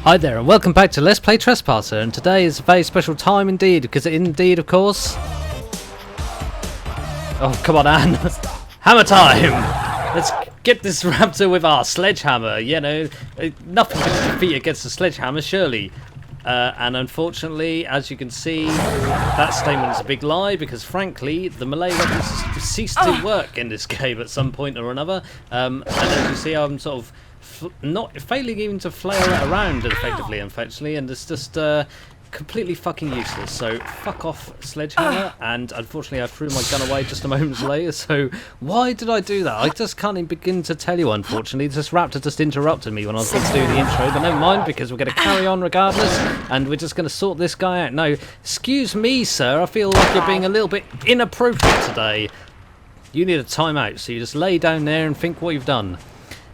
Hi there and welcome back to Let's Play Trespasser, and today is a very special time indeed, because indeed, of course... Oh, come on, Anne! Hammer time! Let's get this raptor with our sledgehammer, you know, nothing can defeat against a sledgehammer, surely. And unfortunately, as you can see, that statement is a big lie, because frankly, the melee weapons ceased to work in this game at some point or another. And as you see, I'm sort of not failing even to flail it around effectively, unfortunately, and it's just completely fucking useless. So fuck off, sledgehammer. And unfortunately I threw my gun away just a moment later, so why did I do that? I just can't even begin to tell you, unfortunately. This raptor just interrupted me when I was going to do the intro, but never mind, because we're going to carry on regardless, and we're just going to sort this guy out. Now, excuse me sir, I feel like you're being a little bit inappropriate today. You need a timeout, so you just lay down there and think what you've done.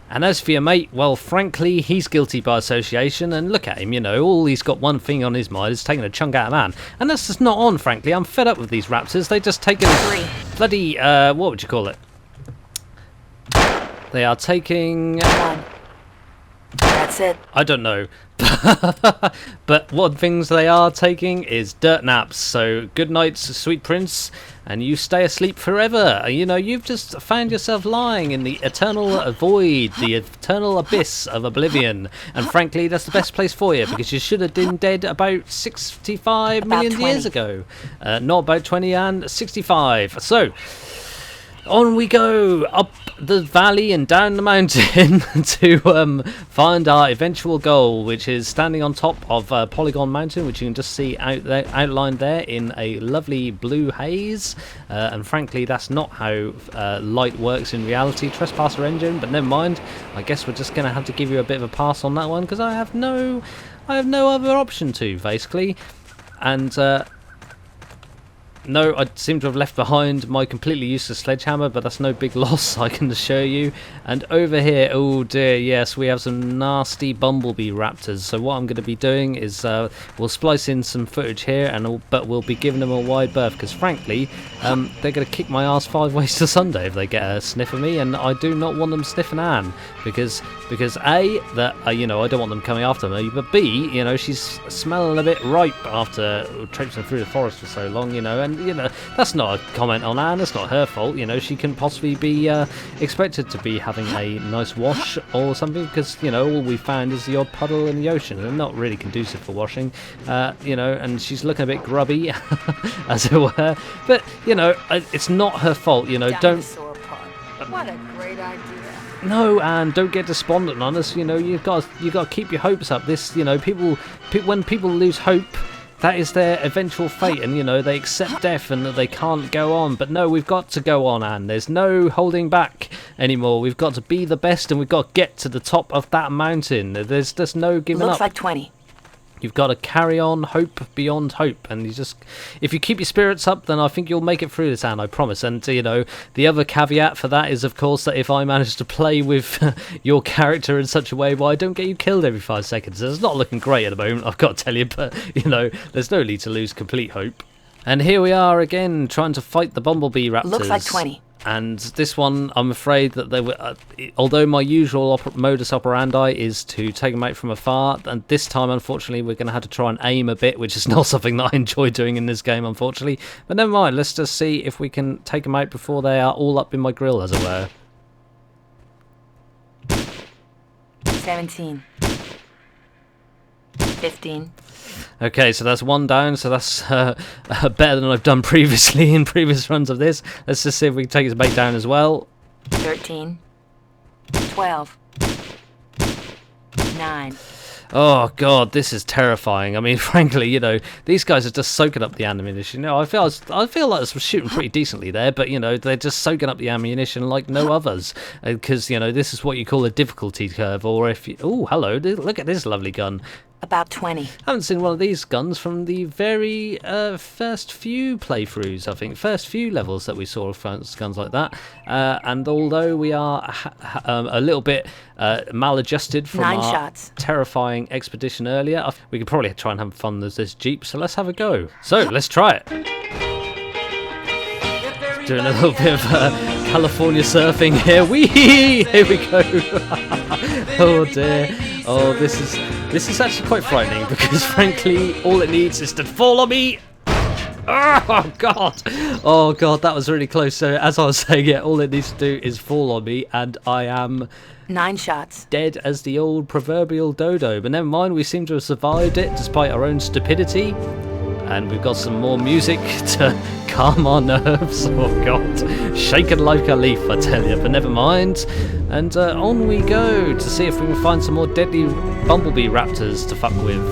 And as for your mate, well, frankly, he's guilty by association, and look at him, you know, all he's got one thing on his mind is taking a chunk out of man. And that's just not on, frankly. I'm fed up with these raptors. They just taken bloody, what would you call it? They are taking... That's it. I don't know. But what things they are taking is dirt naps. So good night, sweet prince, and you stay asleep forever. You know, you've just found yourself lying in the eternal void, the eternal abyss of oblivion. And frankly, that's the best place for you, because you should have been dead about 65 million years ago. Not about 20 and 65. So... on we go, up the valley and down the mountain to find our eventual goal, which is standing on top of Polygon Mountain, which you can just see outlined there in a lovely blue haze. And frankly, that's not how light works in reality, Trespasser engine, but never mind. I guess we're just going to have to give you a bit of a pass on that one, because I have no other option to, basically. And... no, I seem to have left behind my completely useless sledgehammer, but that's no big loss, I can assure you. And over here, oh dear, yes, we have some nasty bumblebee raptors. So what I'm going to be doing is we'll splice in some footage here, but we'll be giving them a wide berth, because frankly, they're going to kick my ass 5 ways to Sunday if they get a sniff of me, and I do not want them sniffing Anne, because A, that you know, I don't want them coming after me, but B, you know, she's smelling a bit ripe after traipsing through the forest for so long, you know, and you know, that's not a comment on Anne, it's not her fault, you know, she can possibly be expected to be having a nice wash or something, because, you know, all we found is the odd puddle in the ocean, and not really conducive for washing, you know, and she's looking a bit grubby, as it were, but, you know, it's not her fault, you know, don't... What a great idea. No, and don't get despondent on us, you know, you've got to keep your hopes up. This, you know, when people lose hope, that is their eventual fate, and you know, they accept death and that they can't go on. But no, we've got to go on, Anne. There's no holding back anymore. We've got to be the best, and we've got to get to the top of that mountain. There's just no giving up. Looks like 20. You've got to carry on, hope beyond hope, and you just, if you keep your spirits up, then I think you'll make it through this, Anne, I promise. And you know, the other caveat for that is, of course, that if I manage to play with your character in such a way where I don't get you killed every 5 seconds, it's not looking great at the moment, I've got to tell you, but you know, there's no need to lose complete hope. And here we are again, trying to fight the bumblebee raptors. Looks like 20. And this one, I'm afraid that they were, although my usual modus operandi is to take them out from afar, and this time, unfortunately, we're going to have to try and aim a bit, which is not something that I enjoy doing in this game, unfortunately. But never mind, let's just see if we can take them out before they are all up in my grill, as it were. 17. 15. Okay, so that's one down, so that's better than I've done previously in previous runs of this. Let's just see if we can take his mate down as well. 13. 12. 9. Oh god, this is terrifying. I mean, frankly, you know, these guys are just soaking up the ammunition. You know, I feel like I was shooting pretty decently there, but you know, they're just soaking up the ammunition like no others. Because you know, this is what you call a difficulty curve. Or if you, oh, hello, look at this lovely gun. About 20. I haven't seen one of these guns from the very first few playthroughs, I think. First few levels that we saw of guns like that. And although we are a little bit maladjusted from our terrifying expedition earlier, we could probably try and have fun with this Jeep, so let's have a go. So, let's try it. Doing a little bit of California surfing here. Whee! Here we go. Oh dear. Oh, this is This is actually quite frightening because, frankly, all it needs is to fall on me. Oh god! Oh god, that was really close. So, as I was saying, yeah, all it needs to do is fall on me, and I am 9 shots. dead as the old proverbial dodo. But never mind, we seem to have survived it despite our own stupidity. And we've got some more music to calm our nerves. Oh god, shaken like a leaf, I tell you. But never mind. And on we go to see if we can find some more deadly bumblebee raptors to fuck with.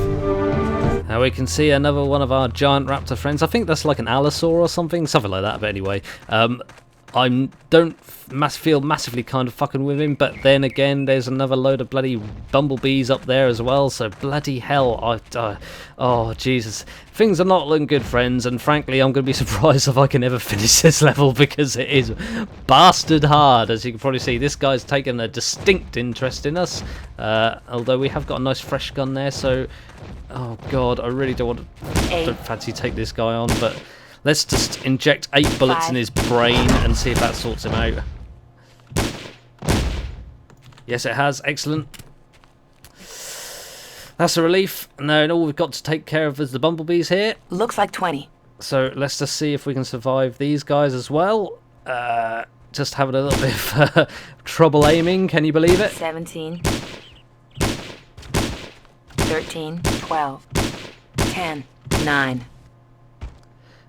Now we can see another one of our giant raptor friends. I think that's like an allosaur or something like that. But anyway, I don't feel massively kind of fucking with him, but then again, there's another load of bloody bumblebees up there as well, so bloody hell, oh Jesus. Things are not looking good, friends, and frankly, I'm going to be surprised if I can ever finish this level, because it is bastard hard. As you can probably see, this guy's taken a distinct interest in us, although we have got a nice fresh gun there, so, oh god, I really don't fancy take this guy on, but let's just inject 8 bullets in his brain and see if that sorts him out. Yes, it has. Excellent. That's a relief. Now, all we've got to take care of is the bumblebees here. Looks like 20. So let's just see if we can survive these guys as well. Just having a little bit of trouble aiming. Can you believe it? 17. 13. 12. 10. 9.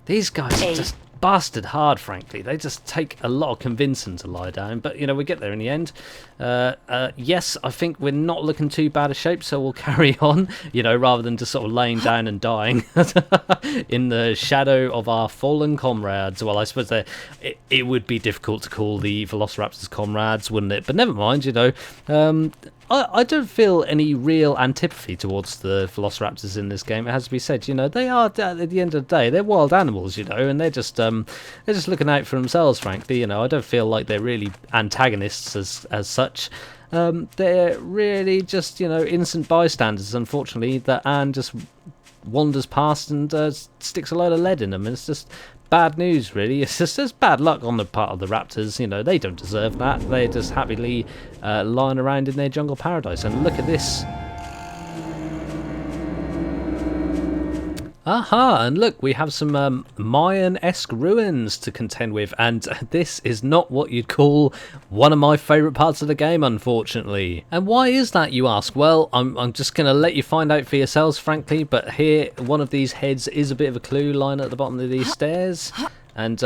These guys are just bastard hard, frankly. They just take a lot of convincing to lie down, but you know, we get there in the end. Yes, I think we're not looking too bad a shape, so we'll carry on, you know, rather than just sort of laying down and dying in the shadow of our fallen comrades. Well, I suppose it would be difficult to call the Velociraptors comrades, wouldn't it? But never mind, you know. I don't feel any real antipathy towards the Velociraptors in this game. It has to be said, you know, they are, at the end of the day, they're wild animals, you know, and they're just looking out for themselves, frankly. You know, I don't feel like they're really antagonists as such. They're really just, you know, innocent bystanders, unfortunately, that Anne just wanders past and sticks a load of lead in them. And it's just bad news, really. It's just bad luck on the part of the raptors. You know, they don't deserve that. They're just happily lying around in their jungle paradise. And look at this. Aha, and look, we have some Mayan-esque ruins to contend with, and this is not what you'd call one of my favourite parts of the game, unfortunately. And why is that, you ask? Well, I'm just going to let you find out for yourselves, frankly, but here, one of these heads is a bit of a clue lying at the bottom of these stairs. And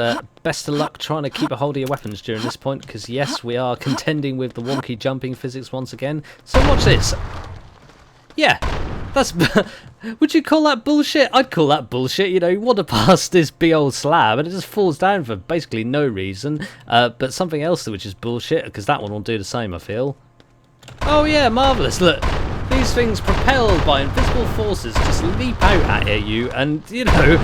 best of luck trying to keep a hold of your weapons during this point, because yes, we are contending with the wonky jumping physics once again. So watch this. Yeah, that's... Would you call that bullshit? I'd call that bullshit. You know, you wander past this big old slab and it just falls down for basically no reason. But something else which is bullshit, because that one will do the same, I feel. Oh yeah, marvellous. Look, these things propelled by invisible forces just leap out at you, and, you know,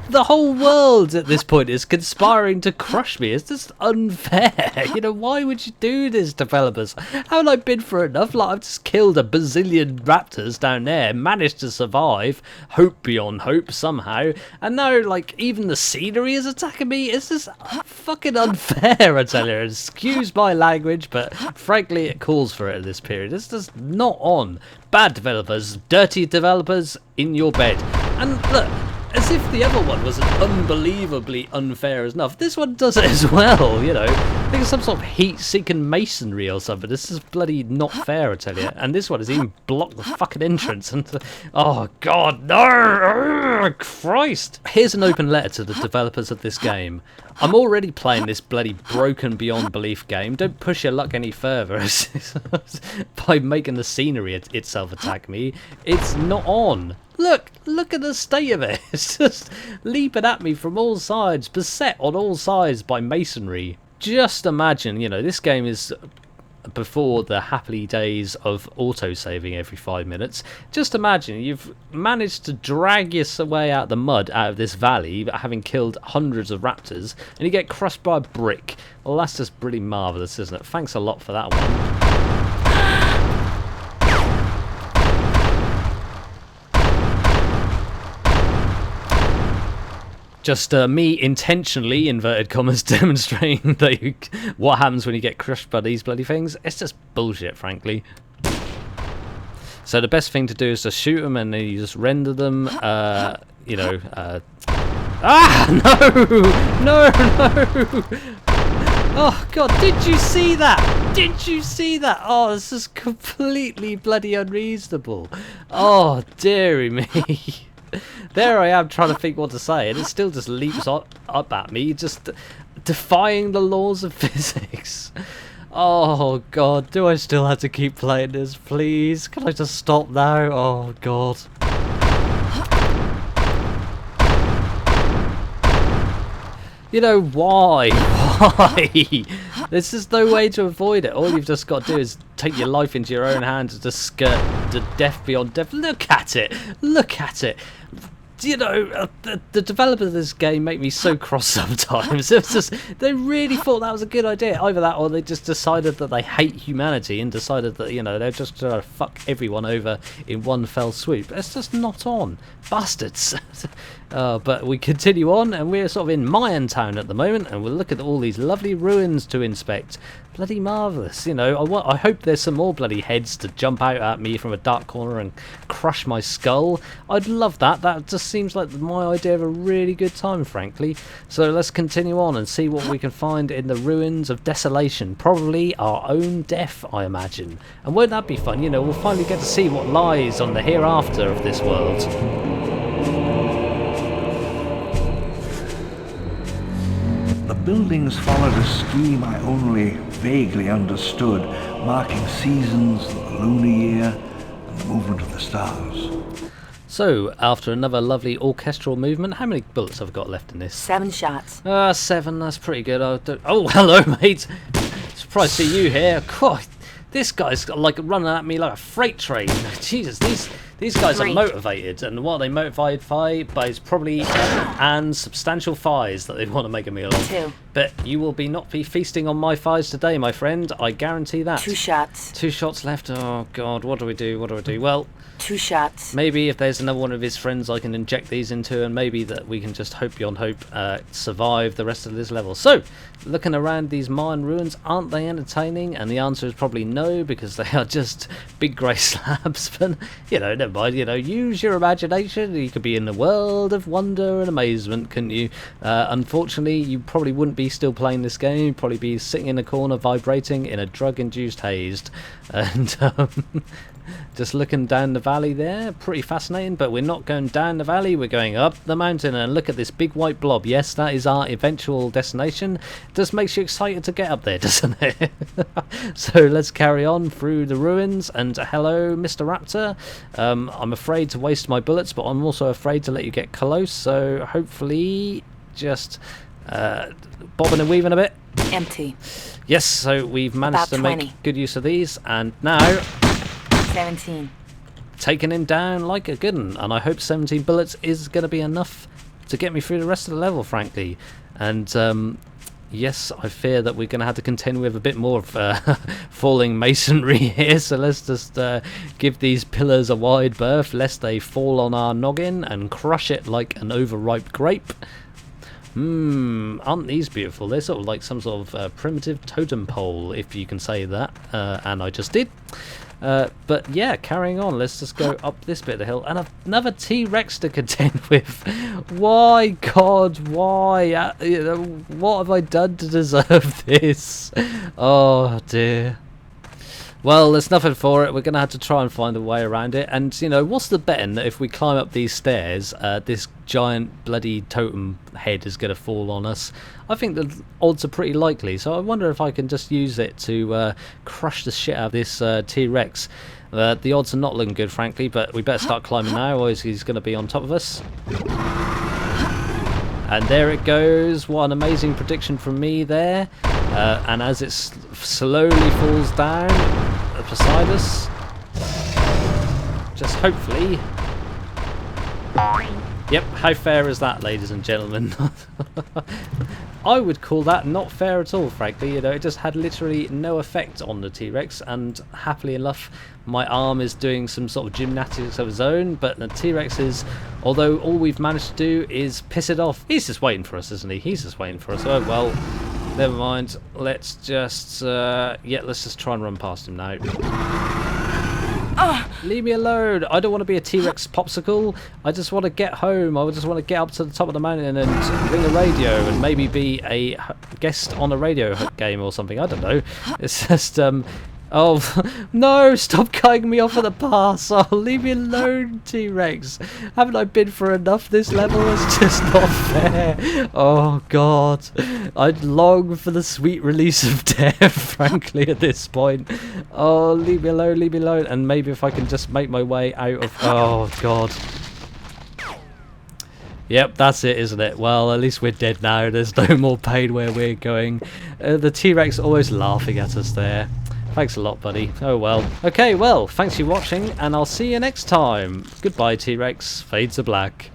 the whole world at this point is conspiring to crush me. It's just unfair. You know, why would you do this, developers? Haven't I been for enough? Like, I've just killed a bazillion raptors down there, managed to survive, hope beyond hope somehow, and now, like, even the scenery is attacking me. It's just fucking unfair, I tell you. Excuse my language, but frankly, it calls for it at this period. It's just not on. Bad developers, dirty developers, in your bed. And look, as if the other one wasn't unbelievably unfair enough, this one does it as well, you know. I think it's some sort of heat-seeking masonry or something. This is bloody not fair, I tell you. And this one has even blocked the fucking entrance. And oh god, no! Oh, Christ! Here's an open letter to the developers of this game. I'm already playing this bloody broken beyond belief game. Don't push your luck any further by making the scenery itself attack me. It's not on. Look at the state of it. It's just leaping at me from all sides, beset on all sides by masonry. Just imagine, you know, this game is before the happy days of auto-saving every 5 minutes. Just imagine you've managed to drag your way out the mud out of this valley, having killed hundreds of raptors, and you get crushed by a brick. Well, that's just really marvellous, isn't it? Thanks a lot for that one. Just me intentionally, inverted commas, demonstrating that what happens when you get crushed by these bloody things. It's just bullshit, frankly. So the best thing to do is to shoot them and then you just render them, you know... Ah! No! No! Oh, God, did you see that? Did you see that? Oh, this is completely bloody unreasonable. Oh, dearie me. There I am trying to think what to say, and it still just leaps up at me, just defying the laws of physics. Oh, God, do I still have to keep playing this, please? Can I just stop now? Oh, God. You know, why? Why? There's just no way to avoid it. All you've just got to do is take your life into your own hands and just skirt the death beyond death. Look at it. Look at it. You know, the developers of this game make me so cross sometimes. It's just, they really thought that was a good idea. Either that or they just decided that they hate humanity and decided that, you know, they're just trying to fuck everyone over in one fell swoop. It's just not on. Bastards. But we continue on, and we're sort of in Mayan Town at the moment, and we'll look at all these lovely ruins to inspect. Bloody marvellous, you know. I hope there's some more bloody heads to jump out at me from a dark corner and crush my skull. I'd love that. That just seems like my idea of a really good time, frankly. So let's continue on and see what we can find in the ruins of desolation. Probably our own death, I imagine. And won't that be fun? You know, we'll finally get to see what lies on the hereafter of this world. The buildings followed a scheme I only vaguely understood, marking seasons, the lunar year, and the movement of the stars. So, after another lovely orchestral movement, how many bullets have I got left in this? 7 shots. 7, that's pretty good. Oh, hello, mate. Surprised to see you here. God, this guy's like running at me like a freight train. Jesus, these guys are motivated, and what are they motivated by is probably and substantial thighs that they want to make a meal of. 2. But you will not be feasting on my thighs today, my friend. I guarantee that. 2 shots. 2 shots left. Oh, God, what do we do? What do I do? Well... 2 shots. Maybe if there's another one of his friends I can inject these into, and maybe that we can just hope beyond hope survive the rest of this level. So, looking around these Mayan ruins, aren't they entertaining? And the answer is probably no, because they are just big grey slabs. But, you know, never mind. You know, use your imagination. You could be in a world of wonder and amazement, couldn't you? Unfortunately, you probably wouldn't be still playing this game. You'd probably be sitting in a corner vibrating in a drug-induced haze. And... just looking down the valley there, pretty fascinating, but we're not going down the valley, we're going up the mountain, and look at this big white blob. Yes, that is our eventual destination. It just makes you excited to get up there, doesn't it? So let's carry on through the ruins, and hello, Mr. Raptor. I'm afraid to waste my bullets, but I'm also afraid to let you get close, so hopefully just bobbing and weaving a bit. Empty. Yes, so we've managed to make good use of these, and now... 17. Taking him down like a good one, and I hope 17 bullets is going to be enough to get me through the rest of the level, frankly. And yes, I fear that we're going to have to contend with a bit more of falling masonry here, so let's just give these pillars a wide berth lest they fall on our noggin and crush it like an overripe grape. Aren't these beautiful? They're sort of like some sort of primitive totem pole, if you can say that, and I just did. But yeah, carrying on, let's just go up this bit of the hill, and another T-Rex to contend with. Why, God, why? You know, what have I done to deserve this? Oh dear. Well, there's nothing for it. We're going to have to try and find a way around it. And, you know, what's the betting that if we climb up these stairs, this giant bloody totem head is going to fall on us? I think the odds are pretty likely. So I wonder if I can just use it to crush the shit out of this T-Rex. The odds are not looking good, frankly, but we better start climbing now, or he's going to be on top of us. And there it goes. What an amazing prediction from me there. And as it slowly falls down beside us, just hopefully... Yep, how fair is that, ladies and gentlemen? I would call that not fair at all, frankly. You know, it just had literally no effect on the T-Rex, and happily enough, my arm is doing some sort of gymnastics of its own, but the T-Rex is, although all we've managed to do is piss it off. He's just waiting for us, isn't he? He's just waiting for us. Oh, well, never mind. Let's just, yeah, let's just try and run past him now. Leave me alone. I don't want to be a T-Rex popsicle. I just want to get home. I just want to get up to the top of the mountain and ring the radio and maybe be a guest on a radio game or something. I don't know. It's just, oh, no, stop cutting me off at the pass. Oh, leave me alone, T-Rex. Haven't I been for enough this level? It's just not fair. Oh, God. I'd long for the sweet release of death, frankly, at this point. Oh, leave me alone, leave me alone. And maybe if I can just make my way out of... Oh, God. Yep, that's it, isn't it? Well, at least we're dead now. There's no more pain where we're going. The T-Rex always laughing at us there. Thanks a lot, buddy. Oh well. Okay, well, thanks for watching, and I'll see you next time. Goodbye, T-Rex. Fade to black.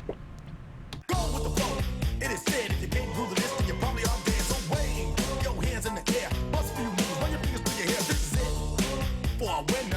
When